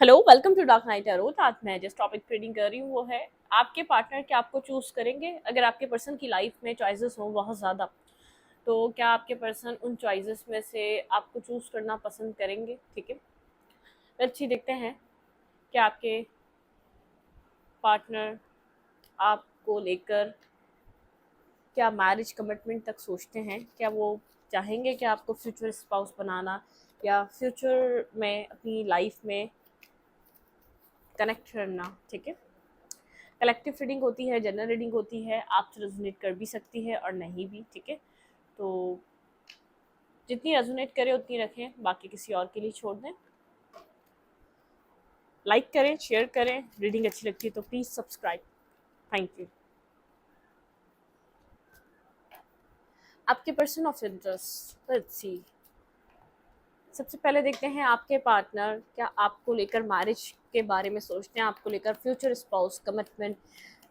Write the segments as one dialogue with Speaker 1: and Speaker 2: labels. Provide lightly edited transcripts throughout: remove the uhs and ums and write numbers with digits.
Speaker 1: Hello, welcome to dark night tarot. आज मैं जिस टॉपिक पे रीडिंग कर रही हूँ वो है आपके पार्टनर क्या आपको चूज करेंगे। अगर आपके पर्सन की लाइफ में चॉइसेस हों बहुत ज़्यादा, तो क्या आपके पर्सन उन चॉइसेस में से आपको चूज करना पसंद करेंगे। ठीक है, अच्छी देखते हैं क्या आपके पार्टनर आपको लेकर क्या मैरिज कमिटमेंट तक सोचते हैं। क्या वो चाहेंगे कि आपको फ्यूचर स्पाउस बनाना या फ्यूचर में अपनी लाइफ में कनेक्ट करना। ठीक है, कलेक्टिव रीडिंग होती है, जनरल रीडिंग होती है, आपसे रेजोनेट कर भी सकती है और नहीं भी। ठीक है, तो जितनी रेजोनेट करे उतनी रखें, बाकी किसी और के लिए छोड़ दें। लाइक करें, शेयर करें, रीडिंग अच्छी लगती है तो प्लीज़ सब्सक्राइब। Thank you. आपके person of interest, let's see. सबसे पहले देखते हैं आपके पार्टनर क्या आपको लेकर मैरिज के बारे में सोचते हैं, आपको लेकर फ्यूचर स्पाउस कमिटमेंट,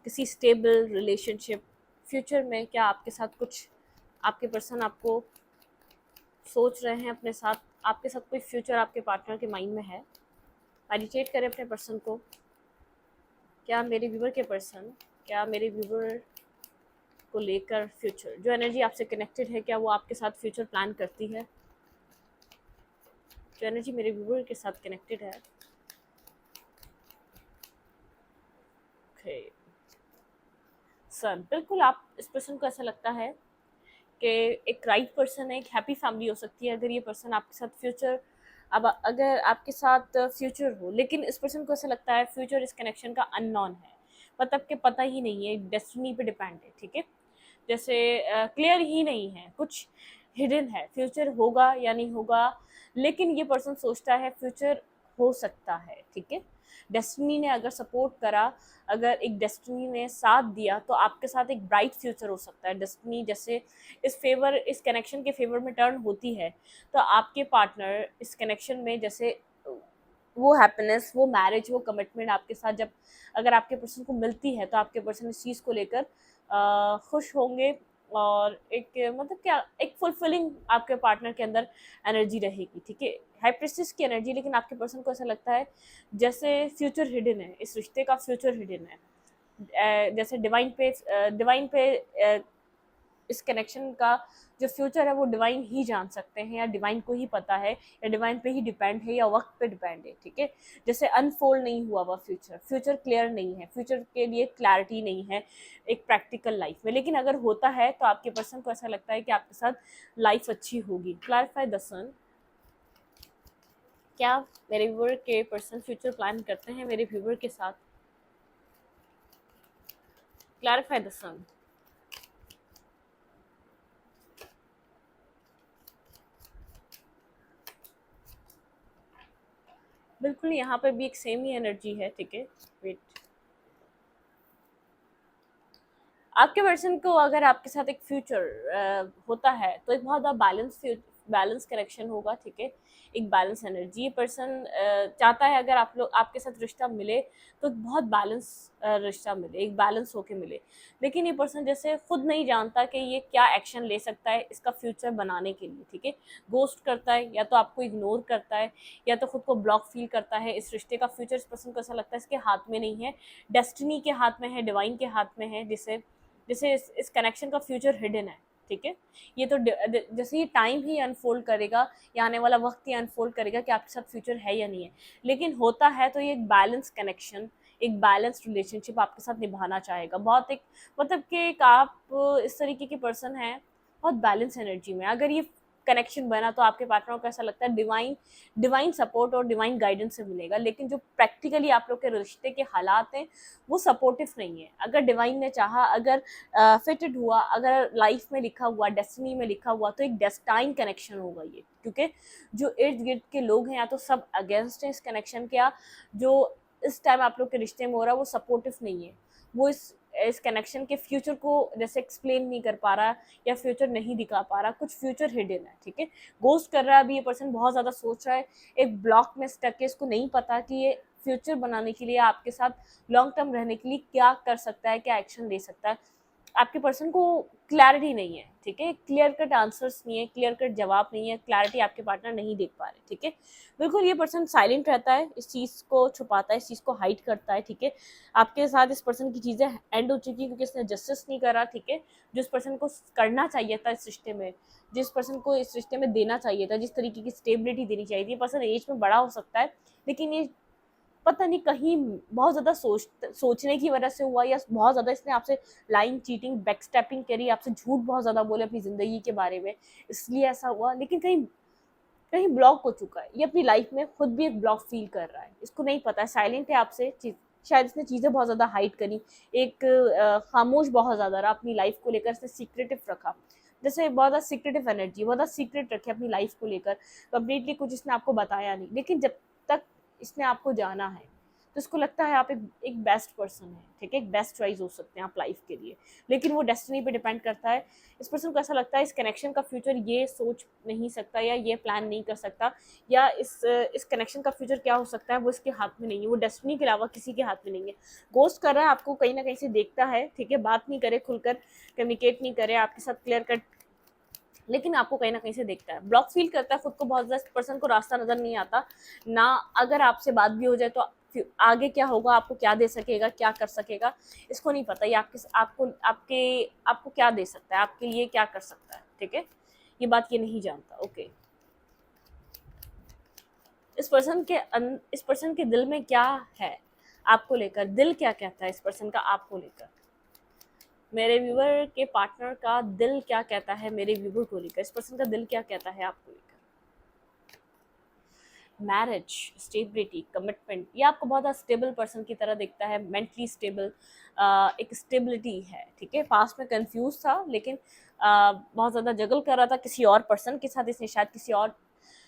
Speaker 1: किसी स्टेबल रिलेशनशिप, फ्यूचर में क्या आपके साथ कुछ आपके पर्सन आपको सोच रहे हैं अपने साथ। आपके साथ कोई फ्यूचर आपके पार्टनर के माइंड में है। मेडिटेट करें अपने पर्सन को। क्या मेरे व्यूवर के पर्सन, क्या मेरे व्यूवर को लेकर फ्यूचर जो एनर्जी आपसे कनेक्टेड है, क्या वो आपके साथ फ्यूचर प्लान करती है। जो एनर्जी मेरे व्यूवर के साथ कनेक्टेड है। ओके सन, बिल्कुल आप इस पर्सन को ऐसा लगता है कि एक राइट पर्सन है, एक हैप्पी फैमिली हो सकती है अगर ये पर्सन आपके साथ फ्यूचर, अब अगर आपके साथ फ्यूचर हो। लेकिन इस पर्सन को ऐसा लगता है फ्यूचर इस कनेक्शन का अननोन है, मतलब कि पता ही नहीं है, डेस्टिनी पे डिपेंड है। ठीक है, जैसे क्लियर ही नहीं है, कुछ हिडन है, फ्यूचर होगा या नहीं होगा। लेकिन ये पर्सन सोचता है फ्यूचर हो सकता है। ठीक है, डेस्टिनी ने अगर सपोर्ट करा, अगर एक डेस्टिनी ने साथ दिया तो आपके साथ एक ब्राइट फ्यूचर हो सकता है। डेस्टिनी जैसे इस फेवर, इस कनेक्शन के फेवर में टर्न होती है तो आपके पार्टनर इस कनेक्शन में जैसे वो हैप्पीनेस, वो मैरिज, वो कमिटमेंट आपके साथ जब अगर आपके पर्सन को मिलती है तो आपके पर्सन इस चीज़ को लेकर खुश होंगे। और एक मतलब क्या, एक फुलफिलिंग आपके पार्टनर के अंदर एनर्जी रहेगी। ठीक है, हाई प्रिस्टिस की एनर्जी। लेकिन आपके पर्सन को ऐसा लगता है जैसे फ्यूचर हिडन है, इस रिश्ते का फ्यूचर हिडन है। जैसे डिवाइन पे इस कनेक्शन का जो फ्यूचर है वो डिवाइन ही जान सकते हैं, या डिवाइन को ही पता है, या डिवाइन पे ही डिपेंड है, या वक्त पे डिपेंड है। ठीक है, जैसे अनफोल्ड नहीं हुआ हुआ फ्यूचर, फ्यूचर क्लियर नहीं है, फ्यूचर के लिए क्लैरिटी नहीं है एक प्रैक्टिकल लाइफ में। लेकिन अगर होता है तो आपके पर्सन को ऐसा लगता है कि आपके साथ लाइफ अच्छी होगी। क्लैरिफाई द सन, क्या मेरे व्यूअर के पर्सन फ्यूचर प्लान करते हैं मेरे व्यूअर के साथ। क्लैरिफाई द सन, बिल्कुल यहाँ पे भी एक सेम ही एनर्जी है। ठीक है, वेट। आपके पर्सन को अगर आपके साथ एक फ्यूचर होता है तो एक बहुत ज़्यादा बैलेंस कनेक्शन होगा। ठीक है, एक बैलेंस एनर्जी ये पर्सन चाहता है। अगर आप लोग आपके साथ रिश्ता मिले तो बहुत बैलेंस रिश्ता मिले, एक बैलेंस होके मिले। लेकिन ये पर्सन जैसे खुद नहीं जानता कि ये क्या एक्शन ले सकता है इसका फ्यूचर बनाने के लिए। ठीक है, गोस्ट करता है, या तो आपको इग्नोर करता है, या तो खुद को ब्लॉक फील करता है। इस रिश्ते का फ्यूचर इस पर्सन को ऐसा लगता है इसके हाथ में नहीं है, डेस्टिनी के हाथ में है, डिवाइन के हाथ में है, जिसे जैसे इस कनेक्शन का फ्यूचर हिडन है। ठीक है, ये तो जैसे ये टाइम ही अनफोल्ड करेगा, या आने वाला वक्त ही अनफोल्ड करेगा कि आपके साथ फ्यूचर है या नहीं है। लेकिन होता है तो ये एक बैलेंस कनेक्शन, एक बैलेंस रिलेशनशिप आपके साथ निभाना चाहेगा। बहुत एक मतलब कि एक आप इस तरीके की पर्सन है बहुत बैलेंस एनर्जी में। अगर ये कनेक्शन बना तो आपके पार्टनर को ऐसा लगता है डिवाइन डिवाइन सपोर्ट और डिवाइन गाइडेंस से मिलेगा। लेकिन जो प्रैक्टिकली आप लोग के रिश्ते के हालात हैं वो सपोर्टिव नहीं है। अगर डिवाइन ने चाहा, अगर फिटेड हुआ, अगर लाइफ में लिखा हुआ, डेस्टिनी में लिखा हुआ, तो एक डेस्टाइन कनेक्शन होगा ये। क्योंकि जो इर्द गिर्द के लोग हैं या तो सब अगेंस्ट हैं इस कनेक्शन के, या जो इस टाइम आप लोग के रिश्ते में हो रहा है वो सपोर्टिव नहीं है। वो इस कनेक्शन के फ्यूचर को जैसे एक्सप्लेन नहीं कर पा रहा, या फ्यूचर नहीं दिखा पा रहा, कुछ फ्यूचर हिडन है। ठीक है, गोस्ट कर रहा है अभी ये पर्सन, बहुत ज़्यादा सोच रहा है, एक ब्लॉक में स्टक है, इसको नहीं पता कि ये फ्यूचर बनाने के लिए, आपके साथ लॉन्ग टर्म रहने के लिए क्या कर सकता है, क्या एक्शन ले सकता है। आपके पर्सन को क्लैरिटी नहीं है, ठीक है, क्लियर कट आंसर्स नहीं है, क्लियर कट जवाब नहीं है, क्लैरिटी आपके पार्टनर नहीं देख पा रहे, ठीक है। बिल्कुल ये पर्सन साइलेंट रहता है, इस चीज़ को छुपाता है, इस चीज़ को हाइड करता है, ठीक है। आपके साथ इस पर्सन की चीज़ें एंड हो चुकी है क्योंकि इसने जस्टिस नहीं करा, ठीक है। जिस पर्सन को करना चाहिए था इस रिश्ते में, जिस पर्सन को इस रिश्ते में देना चाहिए था, जिस तरीके की स्टेबिलिटी देनी चाहिए थी, पर्सन एज में बड़ा हो सकता है, लेकिन ये पता नहीं कहीं बहुत ज़्यादा सोचने की वजह से हुआ, या बहुत ज़्यादा इसने आपसे लाइन चीटिंग बैकस्टेपिंग करी, आपसे झूठ बहुत ज़्यादा बोले अपनी ज़िंदगी के बारे में, इसलिए ऐसा हुआ। लेकिन कहीं कहीं ब्लॉक हो चुका है, ये अपनी लाइफ में खुद भी एक ब्लॉक फील कर रहा है, इसको नहीं पता है, साइलेंट है आपसे, शायद इसने चीज़ें बहुत ज़्यादा हाइड करी, एक खामोश बहुत ज़्यादा रहा अपनी लाइफ को लेकर, इसने सीक्रेटिव रखा, जैसे बहुत ज़्यादा सीक्रेटिव एनर्जी, बहुत ज़्यादा सीक्रेट रखे अपनी लाइफ को लेकर, कंप्लीटली कुछ इसने आपको बताया नहीं। लेकिन जब तक इसने आपको जाना है तो इसको लगता है आप एक बेस्ट पर्सन है, ठीक है, एक बेस्ट चॉइस हो सकते हैं आप लाइफ के लिए। लेकिन वो डेस्टिनी पे डिपेंड करता है, इस पर्सन को ऐसा लगता है इस कनेक्शन का फ्यूचर ये सोच नहीं सकता, या ये प्लान नहीं कर सकता, या इस कनेक्शन का फ्यूचर क्या हो सकता है वो इसके हाथ में नहीं है, वो डेस्टिनी के अलावा किसी के हाथ में नहीं है। गोस्ट कर रहा है आपको, कहीं ना कहीं से देखता है, ठीक है, बात नहीं करे, खुलकर कम्युनिकेट नहीं करे आपके साथ क्लियर कट, लेकिन आपको कहीं ना कहीं से देखता है, ब्लॉक फील करता है खुद को बहुत ज़्यादा, पर्सन को रास्ता नज़र नहीं आता ना। अगर आपसे बात भी हो जाए तो आगे क्या होगा, आपको क्या दे सकेगा, क्या कर सकेगा, इसको नहीं पता। ये आपको क्या दे सकता है, आपके लिए क्या कर सकता है, ठीक है, ये बात ये नहीं जानता। ओके, इस पर्सन के दिल में क्या है आपको लेकर, दिल क्या कहता है इस पर्सन का आपको लेकर, मेरे व्यूवर के पार्टनर का दिल क्या कहता है मेरे व्यूवर को लेकर, इस पर्सन का दिल क्या कहता है आपको लेकर। मैरिज, स्टेबिलिटी, कमिटमेंट, ये आपको बहुत ज़्यादा स्टेबल पर्सन की तरह दिखता है, मेंटली स्टेबल, एक स्टेबिलिटी है, ठीक है। पास्ट में कंफ्यूज था, लेकिन बहुत ज़्यादा जगल कर रहा था किसी और पर्सन के साथ, इसने शायद किसी और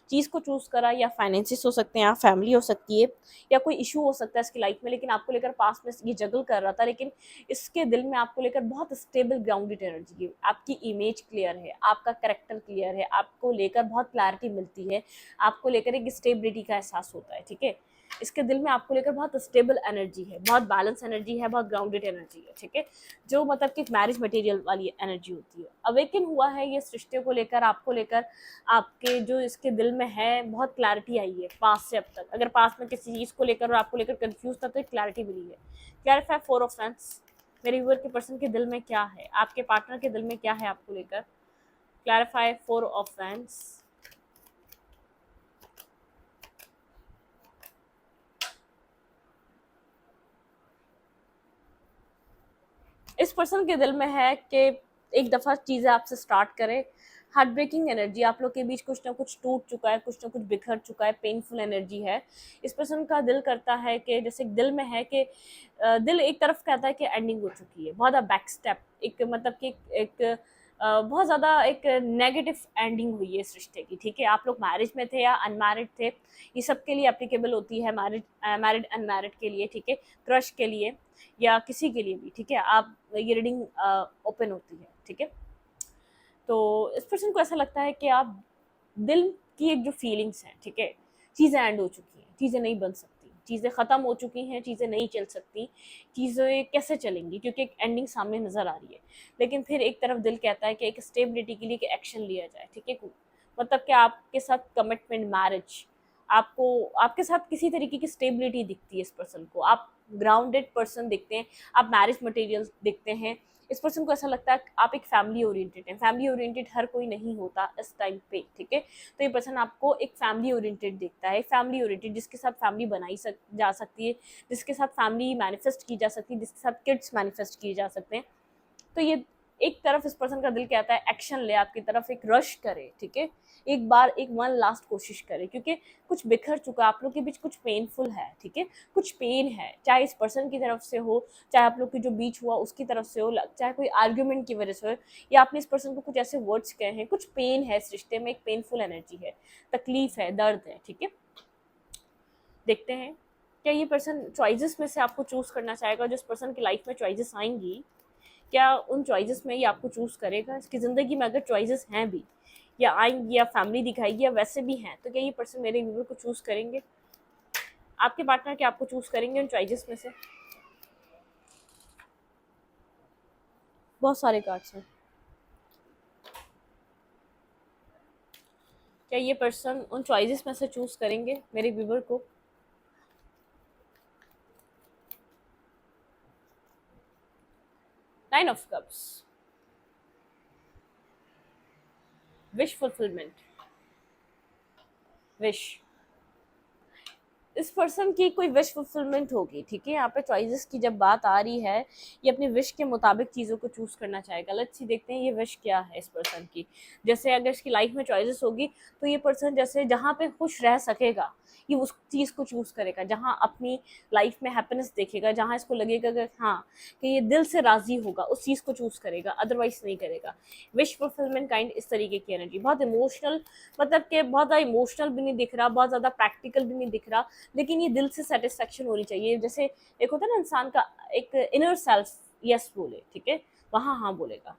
Speaker 1: चीज़ को चूज़ करा, या फाइनेंसिस हो सकते हैं, या फैमिली हो सकती है, या कोई इशू हो सकता है इसकी लाइफ में, लेकिन आपको लेकर पास में ये जगल कर रहा था। लेकिन इसके दिल में आपको लेकर बहुत स्टेबल ग्राउंडेड एनर्जी है, आपकी इमेज क्लियर है, आपका करेक्टर क्लियर है, आपको लेकर बहुत क्लैरिटी मिलती है, आपको लेकर एक स्टेबिलिटी का एहसास होता है, ठीक है। इसके दिल में आपको लेकर बहुत स्टेबल एनर्जी है, बहुत बैलेंस एनर्जी है, बहुत ग्राउंडेड एनर्जी है, ठीक है, जो मतलब कि मैरिज मटेरियल वाली एनर्जी होती है। अवेकन हुआ है ये रिश्ते को लेकर, आपको लेकर, आपके जो इसके दिल में है, बहुत क्लैरिटी आई है पास से अब तक। अगर पास में किसी चीज़ को लेकर और आपको लेकर कंफ्यूज था तो एक क्लैरिटी मिली है। क्लैरिफाई 4 ऑफ फैंस, मेरे व्यूअर के पर्सन के दिल में क्या है, आपके पार्टनर के दिल में क्या है आपको लेकर। क्लैरिफाई 4 ऑफ फैंस, इस पर्सन के दिल में है कि एक दफ़ा चीज़ें आपसे स्टार्ट करें, हार्ट ब्रेकिंग एनर्जी, आप लोग के बीच कुछ ना कुछ टूट चुका है, कुछ ना कुछ बिखर चुका है, पेनफुल एनर्जी है। इस पर्सन का दिल करता है कि जैसे दिल में है कि दिल एक तरफ कहता है कि एंडिंग हो चुकी है, बहुत ज़्यादा बैक स्टेप, एक मतलब कि एक बहुत ज़्यादा एक नेगेटिव एंडिंग हुई है इस रिश्ते की, ठीक है। आप लोग मैरिज में थे या अनमैरिड थे, ये सब के लिए एप्लीकेबल होती है, मैरिड अनमैरिड के लिए, ठीक है, क्रश के लिए या किसी के लिए भी, ठीक है। आप ये रीडिंग ओपन होती है, ठीक है। तो इस पर्सन को ऐसा लगता है कि आप दिल की एक जो फीलिंग्स हैं, ठीक है, चीज़ें एंड हो चुकी हैं, चीज़ें नहीं बन सकती, चीज़ें ख़त्म हो चुकी हैं, चीज़ें नहीं चल सकती, चीज़ें कैसे चलेंगी क्योंकि एक एंडिंग सामने नज़र आ रही है। लेकिन फिर एक तरफ दिल कहता है कि एक स्टेबिलिटी के लिए कि एक्शन लिया जाए, ठीक है, मतलब कि आपके साथ कमिटमेंट, मैरिज, आपको आपके साथ किसी तरीके की स्टेबिलिटी दिखती है इस पर्सन को, आप ग्राउंडेड पर्सन दिखते हैं, आप मैरिज मटेरियल दिखते हैं। इस पर्सन को ऐसा लगता है आप एक फैमिली ओरिएंटेड हैं, फैमिली ओरिएंटेड हर कोई नहीं होता इस टाइम पे, ठीक है। तो ये पर्सन आपको एक फैमिली ओरिएंटेड देखता है, फैमिली ओरिएंटेड जिसके साथ फैमिली बनाई जा सकती है, जिसके साथ फैमिली मैनिफेस्ट की जा सकती है, जिसके साथ किड्स मैनिफेस्ट किए जा सकते हैं। तो ये एक तरफ इस पर्सन का दिल कहता है एक्शन ले, आपकी तरफ एक रश करे, ठीक है, एक बार एक वन लास्ट कोशिश करे, क्योंकि कुछ बिखर चुका, आप लोग के बीच कुछ पेनफुल है, ठीक है, कुछ पेन है, चाहे इस पर्सन की तरफ से हो, चाहे आप लोग की जो बीच हुआ उसकी तरफ से हो, चाहे कोई आर्ग्यूमेंट की वजह से हो, या आपने इस पर्सन को कुछ ऐसे वर्ड्स कहे हैं, कुछ पेन है इस रिश्ते में, एक पेनफुल एनर्जी है, तकलीफ है, दर्द है, ठीक है। देखते हैं क्या ये पर्सन चॉइसेस में से आपको चूज करना चाहेगा, जिस पर्सन की लाइफ में चॉइसेस आएंगी, क्या उन चॉइसेस में ये आपको चूज़ करेगा। इसकी ज़िंदगी में अगर चॉइसेस हैं भी, या आएंगी, या फैमिली दिखाएगी, या वैसे भी हैं, तो क्या ये पर्सन मेरे व्यूअर को चूज़ करेंगे, आपके पार्टनर क्या आपको चूज़ करेंगे उन चॉइसेस में से। बहुत सारे कार्ड्स हैं। क्या ये पर्सन उन चॉइसेस में से चूज करेंगे मेरे व्यूवर को? Nine of cups, wish fulfilment, wish. इस पर्सन की कोई विश फुलफिलमेंट होगी, ठीक है। यहाँ पे चॉइसेस की जब बात आ रही है, ये अपनी विश के मुताबिक चीज़ों को चूज करना चाहेगा। लेट्स सी, देखते हैं ये विश क्या है इस पर्सन की। जैसे अगर इसकी लाइफ में चॉइसेस होगी तो ये पर्सन जैसे जहाँ पे खुश रह सकेगा ये उस चीज़ को चूज करेगा, जहाँ अपनी लाइफ में हैप्पीनेस देखेगा, जहाँ इसको लगेगा कि हाँ कि ये दिल से राजी होगा, उस चीज़ को चूज करेगा, अदरवाइज नहीं करेगा। विश फुलफिलमेंट काइंड इस तरीके की एनर्जी, बहुत इमोशनल, मतलब कि बहुत ज़्यादा इमोशनल भी नहीं दिख रहा, बहुत ज़्यादा प्रैक्टिकल भी नहीं दिख रहा, लेकिन ये दिल से सेटिस्फेक्शन होनी चाहिए। जैसे एक होता है ना इंसान का एक इनर सेल्फ यस बोले, ठीक है, वहाँ हाँ बोलेगा।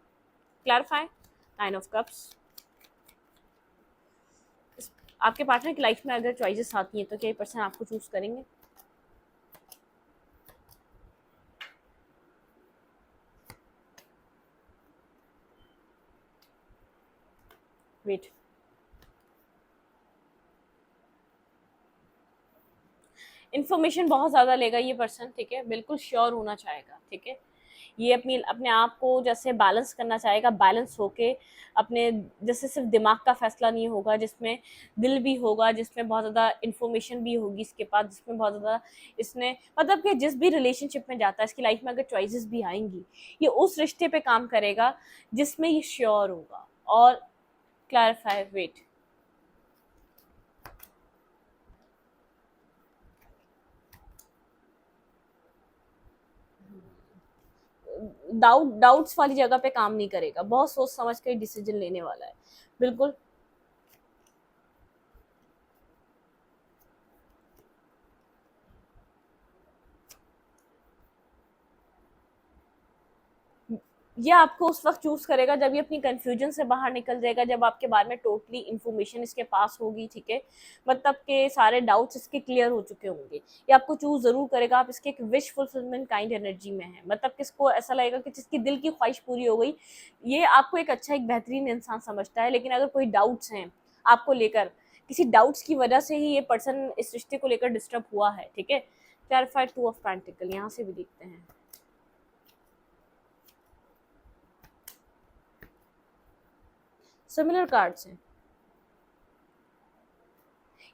Speaker 1: Clarify, nine of cups. आपके पार्टनर की लाइफ में अगर चॉइसेस आती हैं तो क्या ये पर्सन आपको चूज करेंगे? वेट, इन्फॉर्मेशन बहुत ज़्यादा लेगा ये पर्सन, ठीक है, बिल्कुल श्योर होना चाहेगा, ठीक है। ये अपने आप को जैसे बैलेंस करना चाहेगा, बैलेंस होके अपने, जैसे सिर्फ दिमाग का फैसला नहीं होगा, जिसमें दिल भी होगा, जिसमें बहुत ज़्यादा इन्फॉर्मेशन भी होगी इसके पास, जिसमें बहुत ज़्यादा इसने, मतलब कि जिस भी रिलेशनशिप में जाता है इसकी लाइफ में अगर चॉइसेस भी आएंगी, ये उस रिश्ते पे काम करेगा जिसमें ये श्योर होगा। और क्लैरिफाई, वेट, डाउट्स वाली जगह पे काम नहीं करेगा, बहुत सोच समझ कर डिसीजन लेने वाला है, बिल्कुल। ये आपको उस वक्त चूज करेगा जब ये अपनी कंफ्यूजन से बाहर निकल जाएगा, जब आपके बारे में टोटली इन्फॉर्मेशन इसके पास होगी, ठीक है, मतलब के सारे डाउट्स इसके क्लियर हो चुके होंगे। ये आपको चूज जरूर करेगा, आप इसके एक विश फुलफिलमेंट काइंड एनर्जी में है, मतलब किसको ऐसा लगेगा कि जिसकी दिल की ख्वाहिश पूरी हो गई, ये आपको एक अच्छा, एक बेहतरीन इंसान समझता है। लेकिन अगर कोई डाउट्स हैं आपको लेकर, किसी डाउट्स की वजह से ही ये पर्सन इस रिश्ते को लेकर डिस्टर्ब हुआ है, ठीक है। क्लैरिफाइड, टू ऑफ पेंटिकल, यहाँ से भी देखते हैं। सिमिलर कार्ड्स हैं,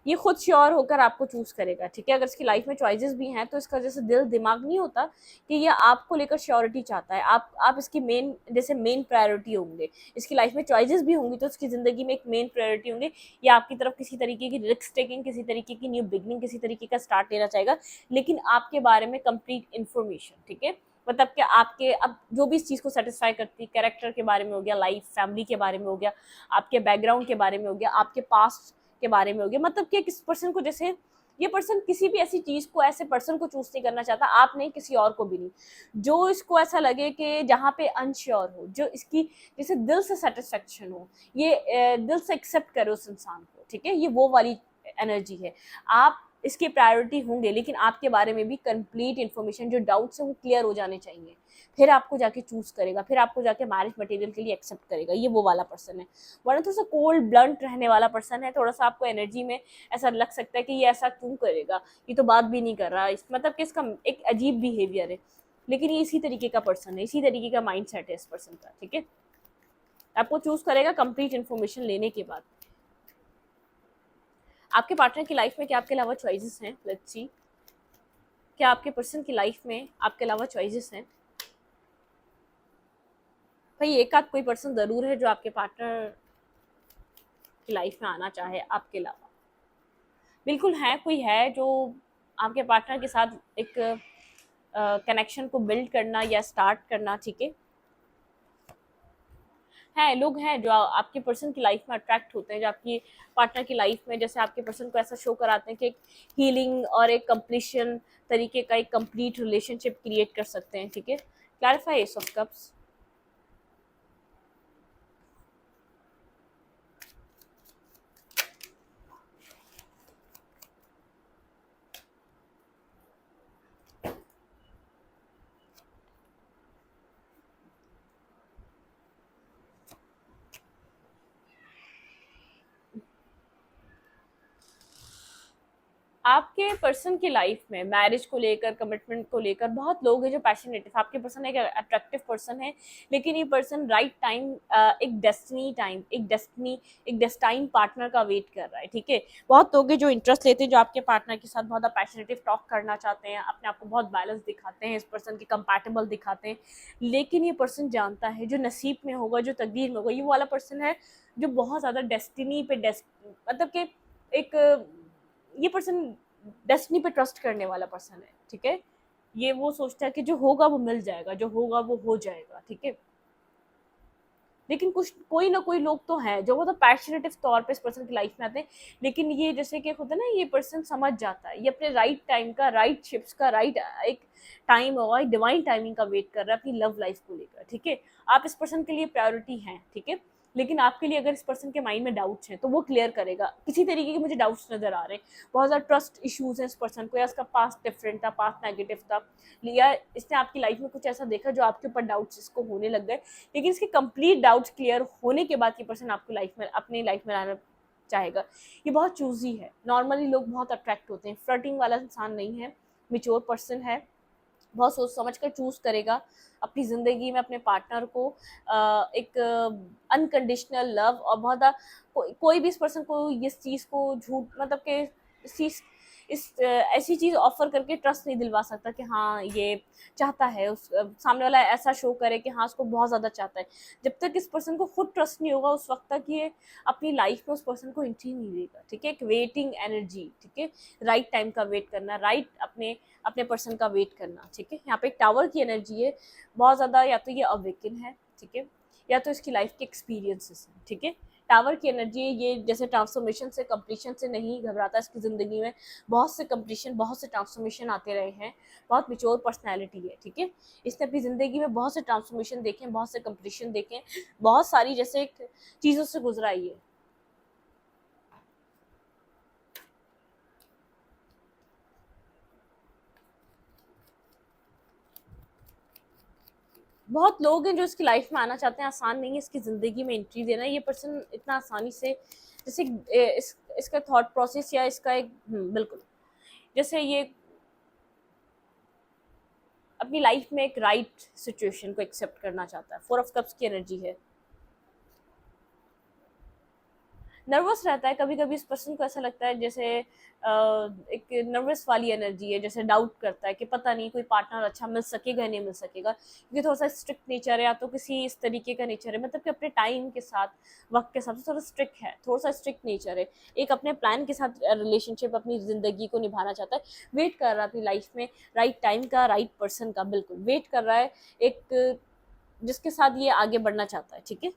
Speaker 1: ये खुद श्योर होकर आपको चूज करेगा, ठीक है। अगर इसकी लाइफ में चॉइसेस भी हैं तो इसका जैसे दिल दिमाग नहीं होता कि ये आपको लेकर श्योरिटी चाहता है, आप इसकी मेन, जैसे मेन प्रायोरिटी होंगे। इसकी लाइफ में चॉइसेस भी होंगी तो इसकी जिंदगी में एक मेन प्रायोरिटी होंगे। ये आपकी तरफ किसी तरीके की रिस्क टेकिंग, किसी तरीके की न्यू बिगनिंग, किसी तरीके का स्टार्ट लेना चाहेगा, लेकिन आपके बारे में कंप्लीट इन्फॉर्मेशन, ठीक है। मतलब कि आपके अब जो भी इस चीज़ को सेटिस्फाई करती है, कैरेक्टर के बारे में हो गया, लाइफ फैमिली के बारे में हो गया, आपके बैकग्राउंड के बारे में हो गया, आपके पास्ट के बारे में हो गया, मतलब कि किस पर्सन को, जैसे ये पर्सन किसी भी ऐसी चीज को, ऐसे पर्सन को चूज नहीं करना चाहता, आप नहीं, किसी और को भी नहीं, जो इसको ऐसा लगे कि जहाँ पे अनश्योर हो, जो इसकी जैसे दिल से सेटिस्फेक्शन हो, ये दिल से एक्सेप्ट करे उस इंसान को, ठीक है, ये वो वाली एनर्जी है। आप इसके प्रायोरिटी होंगे, लेकिन आपके बारे में भी कंप्लीट इन्फॉर्मेशन, जो डाउट्स है वो क्लियर हो जाने चाहिए, फिर आपको जाके चूज करेगा, फिर आपको जाके मैरिज मटेरियल के लिए एक्सेप्ट करेगा, ये वो वाला पर्सन है। वरना थोड़ा सा कोल्ड ब्लंट रहने वाला पर्सन है, थोड़ा सा आपको एनर्जी में ऐसा लग सकता है कि ये ऐसा क्यों करेगा, ये तो बात भी नहीं कर रहा, इस मतलब कि इसका एक अजीब बिहेवियर है, लेकिन ये इसी तरीके का पर्सन है, इसी तरीके का माइंड सेट है इस पर्सन का, ठीक है। आपको चूज करेगा कंप्लीट इन्फॉर्मेशन लेने के बाद। आपके पार्टनर की लाइफ में क्या आपके अलावा चॉइसेस हैं? लेट्स सी, क्या आपके पर्सन की लाइफ में आपके अलावा चॉइसेस हैं? भाई एक आध कोई पर्सन जरूर है जो आपके पार्टनर की लाइफ में आना चाहे आपके अलावा, बिल्कुल है, कोई है जो आपके पार्टनर के साथ एक कनेक्शन को बिल्ड करना या स्टार्ट करना, ठीक है। लोग हैं जो आपके पर्सन की लाइफ में अट्रैक्ट होते हैं, जो आपकी पार्टनर की लाइफ में, जैसे आपके पर्सन को ऐसा शो कराते हैं कि एक हीलिंग और एक कंप्लीशन तरीके का एक कंप्लीट रिलेशनशिप क्रिएट कर सकते हैं, ठीक है। क्लैरिफाई, एस ऑफ कप्स, आपके पर्सन की लाइफ में मैरिज को लेकर, कमिटमेंट को लेकर बहुत लोग हैं जो पैशनेट है। आपके पर्सन एक अट्रैक्टिव पर्सन है, लेकिन ये पर्सन राइट टाइम, एक डेस्टाइन पार्टनर का वेट कर रहा है, ठीक है। बहुत लोग हैं जो इंटरेस्ट लेते हैं, जो आपके पार्टनर के साथ बहुत पैशनेटिव टॉक करना चाहते हैं, अपने आप को बहुत बैलेंस दिखाते हैं, इस पर्सन के कंपैटिबल दिखाते हैं, लेकिन ये पर्सन जानता है जो नसीब में होगा, जो तकदीर में होगा, ये वाला पर्सन है जो बहुत ज़्यादा डेस्टिनी पे मतलब कि एक, ये पर्सन डेस्टिनी पे ट्रस्ट करने वाला पर्सन है, ठीक है। ये वो सोचता है कि जो होगा वो मिल जाएगा, जो होगा वो हो जाएगा, ठीक है। लेकिन कुछ कोई ना कोई लोग तो हैं जो मतलब पैशनेटिव तौर पे इस पर्सन की लाइफ में आते हैं, लेकिन ये जैसे कि होता है ना, ये पर्सन समझ जाता है, ये अपने राइट टाइम का, राइट शिप्स का, राइट एक टाइम होगा, एक डिवाइन टाइमिंग का वेट कर रहा है अपनी लव लाइफ को लेकर, ठीक है। आप इस पर्सन के लिए प्रायोरिटी हैं, ठीक है। लेकिन आपके लिए अगर इस पर्सन के माइंड में डाउट्स हैं तो वो क्लियर करेगा। किसी तरीके के मुझे डाउट्स नजर आ रहे हैं, बहुत ज़्यादा ट्रस्ट इश्यूज हैं इस पर्सन को, या इसका पास्ट डिफरेंट था, पास्ट नेगेटिव था, या इसने आपकी लाइफ में कुछ ऐसा देखा जो आपके ऊपर डाउट्स इसको होने लग गए, लेकिन इसके कंप्लीट डाउट्स क्लियर होने के बाद ये पर्सन आपको लाइफ में, अपनी लाइफ में लाना चाहेगा। ये बहुत चूजी है। नॉर्मली लोग बहुत अट्रैक्ट होते हैं, फ्लर्टिंग वाला इंसान नहीं है, मेच्योर पर्सन है, बहुत सोच समझ कर चूज करेगा अपनी ज़िंदगी में अपने पार्टनर को, एक अनकंडीशनल लव, और बहुत कोई भी इस पर्सन को इस चीज़ को झूठ, मतलब कि इस चीज़, ऐसी चीज़ ऑफर करके ट्रस्ट नहीं दिलवा सकता कि हाँ ये चाहता है, उस सामने वाला ऐसा शो करे कि हाँ उसको बहुत ज़्यादा चाहता है। जब तक इस पर्सन को खुद ट्रस्ट नहीं होगा, उस वक्त तक ये अपनी लाइफ में उस पर्सन को एंट्री नहीं देगा, ठीक है। एक वेटिंग एनर्जी, ठीक है, राइट टाइम का वेट करना, राइट अपने अपने पर्सन का वेट करना, ठीक है। यहाँ पे एक टावर की एनर्जी है बहुत ज़्यादा, या तो ये अवेकन है, ठीक है, या तो इसकी लाइफ के एक्सपीरियंसेस हैं, ठीक है। टावर की एनर्जी है, ये जैसे ट्रांसफॉर्मेशन से, कंप्लीशन से नहीं घबराता। इसकी ज़िंदगी में बहुत से कंप्लीशन, बहुत से ट्रांसफॉर्मेशन आते रहे हैं, बहुत मेच्योर पर्सनैलिटी है, ठीक है। इसने अपनी ज़िंदगी में बहुत से ट्रांसफॉर्मेशन देखे हैं, बहुत से कंप्लीशन देखे हैं, बहुत सारी जैसे चीज़ों से गुजरा ही है। बहुत लोग हैं जो इसकी लाइफ में आना चाहते हैं, आसान नहीं है इसकी ज़िंदगी में एंट्री देना। ये पर्सन इतना आसानी से, जैसे इसका थॉट प्रोसेस या इसका एक, बिल्कुल, जैसे ये अपनी लाइफ में एक राइट सिचुएशन को एक्सेप्ट करना चाहता है। 4 ऑफ कप्स की एनर्जी है। नर्वस रहता है कभी कभी, इस पर्सन को ऐसा लगता है जैसे एक नर्वस वाली एनर्जी है, जैसे डाउट करता है कि पता नहीं कोई पार्टनर अच्छा मिल सकेगा नहीं मिल सकेगा, क्योंकि थोड़ा सा स्ट्रिक्ट नेचर है, या तो किसी इस तरीके का नेचर है, मतलब कि अपने टाइम के साथ, वक्त के साथ थोड़ा स्ट्रिक्ट है, थोड़ा सा स्ट्रिक्ट नेचर है, एक अपने प्लान के साथ रिलेशनशिप, अपनी ज़िंदगी को निभाना चाहता है, वेट कर रहा है अपनी लाइफ में राइट टाइम का, राइट पर्सन का, बिल्कुल वेट कर रहा है, एक जिसके साथ ये आगे बढ़ना चाहता है, ठीक है।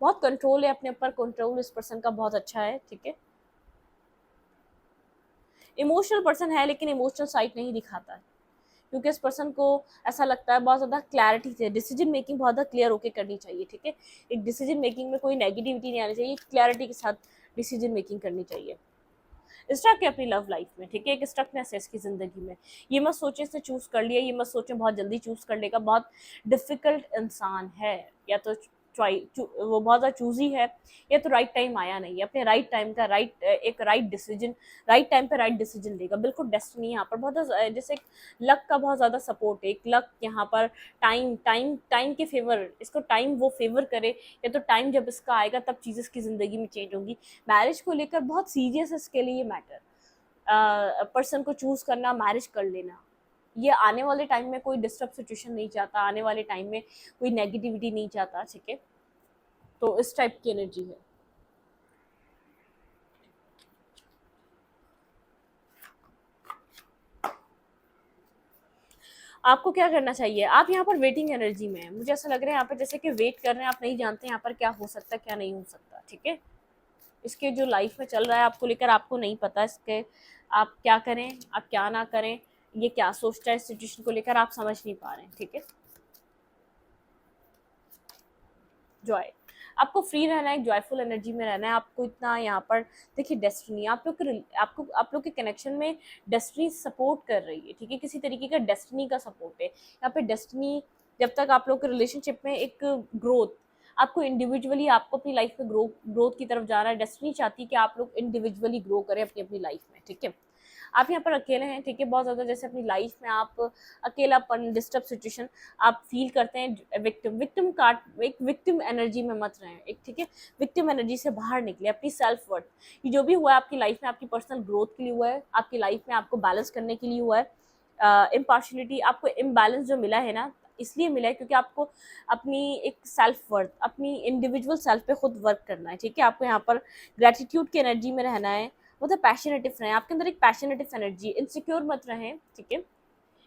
Speaker 1: बहुत कंट्रोल है अपने ऊपर, कंट्रोल इस पर्सन का बहुत अच्छा है, ठीक है। इमोशनल पर्सन है, लेकिन इमोशनल साइड नहीं दिखाता है, क्योंकि इस पर्सन को ऐसा लगता है बहुत ज़्यादा क्लैरिटी से डिसीजन मेकिंग बहुत ज़्यादा क्लियर होकर करनी चाहिए, ठीक है। एक डिसीजन मेकिंग में कोई नेगेटिविटी नहीं आनी चाहिए, क्लैरिटी के साथ डिसीजन मेकिंग करनी चाहिए। स्टक है अपनी लव लाइफ में, ठीक है, एक स्टकनेस है इसकी ज़िंदगी में। ये मत सोचे इसने चूज़ कर लिया, ये मत सोचे बहुत जल्दी चूज़ कर लेगा, बहुत डिफ़िकल्ट इंसान है, या तो वो बहुत ज़्यादा चूज़ी है, या तो राइट टाइम आया नहीं है, अपने राइट टाइम का एक राइट डिसीजन, राइट टाइम पे राइट डिसीजन लेगा, बिल्कुल डेस्टिनी यहाँ पर बहुत जैसे एक लक का बहुत ज़्यादा सपोर्ट है, एक लक यहाँ पर, टाइम टाइम टाइम के फेवर, इसको टाइम वो फेवर करे, या तो टाइम जब इसका आएगा तब चीज़ें इसकी ज़िंदगी में चेंज होंगी। मैरिज को लेकर बहुत सीरियस है इसके लिए मैटर, पर्सन को चूज़ करना, मैरिज कर लेना, ये आने वाले टाइम में कोई डिस्टर्ब सिचुएशन नहीं चाहता, आने वाले टाइम में कोई नेगेटिविटी नहीं चाहता, ठीक है। तो इस टाइप की एनर्जी है। आपको क्या करना चाहिए, आप यहाँ पर वेटिंग एनर्जी में है, मुझे ऐसा लग रहा है यहाँ पर जैसे कि वेट कर रहे हैं, आप नहीं जानते यहाँ पर क्या हो सकता है क्या नहीं हो सकता, ठीक है। इसके जो लाइफ में चल रहा है आपको लेकर, आपको नहीं पता इसके, आप क्या करें आप क्या ना करें, ये क्या सोचता है इस सिचुएशन को लेकर, आप समझ नहीं पा रहे हैं, ठीक है। जॉय, आपको फ्री रहना है, एक जॉयफुल एनर्जी में रहना है, आपको इतना यहाँ पर देखिए डेस्टिनी, आप लोग के कनेक्शन में डेस्टिनी सपोर्ट कर रही है, ठीक है, किसी तरीके का डेस्टिनी का सपोर्ट है यहाँ पे। डेस्टिनी, जब तक आप लोग के रिलेशनशिप में एक ग्रोथ, आपको इंडिविजुअली, आपको अपनी लाइफ में ग्रोथ की तरफ जाना है, डेस्टिनी चाहती है कि आप लोग इंडिविजुअली ग्रो करें अपनी अपनी लाइफ में, ठीक है। आप यहाँ पर अकेले हैं, ठीक है, बहुत ज़्यादा जैसे अपनी लाइफ में आप अकेलापन, डिस्टर्ब सिचुएशन आप फील करते हैं, एक विक्टिम एनर्जी में मत रहें, एक, ठीक है, विक्टिम एनर्जी से बाहर निकले, अपनी सेल्फ वर्थ, ये जो भी हुआ है आपकी लाइफ में आपकी पर्सनल ग्रोथ के लिए हुआ है, आपकी लाइफ में आपको बैलेंस करने के लिए हुआ है। इम्पार्शलिटी, आपको इम्बैलेंस जो मिला है ना, इसलिए मिला है क्योंकि आपको अपनी एक सेल्फ वर्थ, अपनी इंडिविजुअल सेल्फ पे खुद वर्क करना है, ठीक है। आपको यहाँ पर ग्रेटिट्यूड की एनर्जी में रहना है, मतलब पैशनेटिव रहें, आपके अंदर एक पैशनेटिव एनर्जी, इनसिक्योर मत रहें, ठीक है,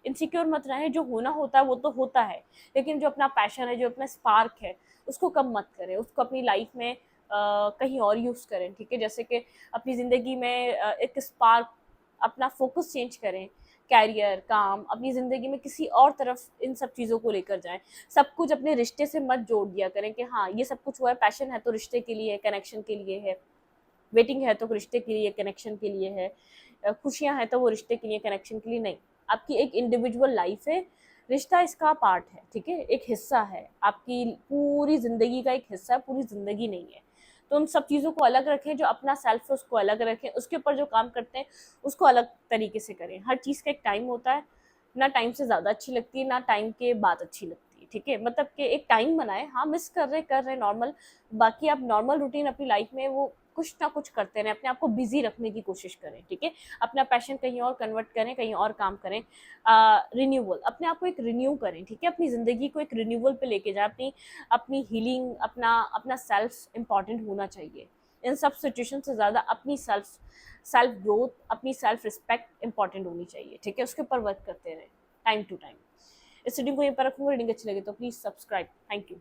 Speaker 1: इनसिक्योर मत रहें, जो होना होता है वो तो होता है, लेकिन जो अपना पैशन है, जो अपना स्पार्क है, उसको कम मत करें, उसको अपनी लाइफ में कहीं और यूज़ करें, ठीक है। जैसे कि अपनी ज़िंदगी में एक स्पार्क, अपना फोकस चेंज करें, कैरियर, काम, अपनी ज़िंदगी में किसी और तरफ इन सब चीज़ों को लेकर जाएं। सब कुछ अपने रिश्ते से मत जोड़ दिया करें कि हाँ ये सब कुछ हुआ है, पैशन है तो रिश्ते के लिए, कनेक्शन के लिए है, वेटिंग है तो रिश्ते के लिए, कनेक्शन के लिए है, खुशियां हैं तो वो रिश्ते के लिए, कनेक्शन के लिए नहीं। आपकी एक इंडिविजुअल लाइफ है, रिश्ता इसका पार्ट है, ठीक है, एक हिस्सा है, आपकी पूरी ज़िंदगी का एक हिस्सा है, पूरी ज़िंदगी नहीं है। तो उन सब चीज़ों को अलग रखें, जो अपना सेल्फ है उसको अलग रखें, उसके ऊपर जो काम करते हैं उसको अलग तरीके से करें। हर चीज़ का एक टाइम होता है, ना टाइम से ज़्यादा अच्छी लगती है, ना टाइम के बाद अच्छी लगती है, ठीक है। मतलब कि एक टाइम बनाए, हाँ मिस कर रहे नॉर्मल, बाकी आप नॉर्मल रूटीन अपनी लाइफ में वो कुछ ना कुछ करते रहें, अपने आप को बिजी रखने की कोशिश करें, ठीक है। अपना पैशन कहीं और कन्वर्ट करें, कहीं और काम करें। रिन्यूअल, अपने आप को एक रिन्यू करें, ठीक है, अपनी ज़िंदगी को एक रिन्यूअल पे लेके जाए, अपनी अपनी हीलिंग, अपना अपना सेल्फ इम्पॉर्टेंट होना चाहिए। इन सब सिचुएशन से ज़्यादा अपनी सेल्फ ग्रोथ, अपनी सेल्फ रिस्पेक्ट इंपॉर्टेंट होनी चाहिए, ठीक है। उसके ऊपर वर्क करते रहें टाइम टू टाइम। इस रीडिंग को यहीं पर रखूँगा, रीडिंग अच्छी लगे तो प्लीज़ सब्सक्राइब। Thank you.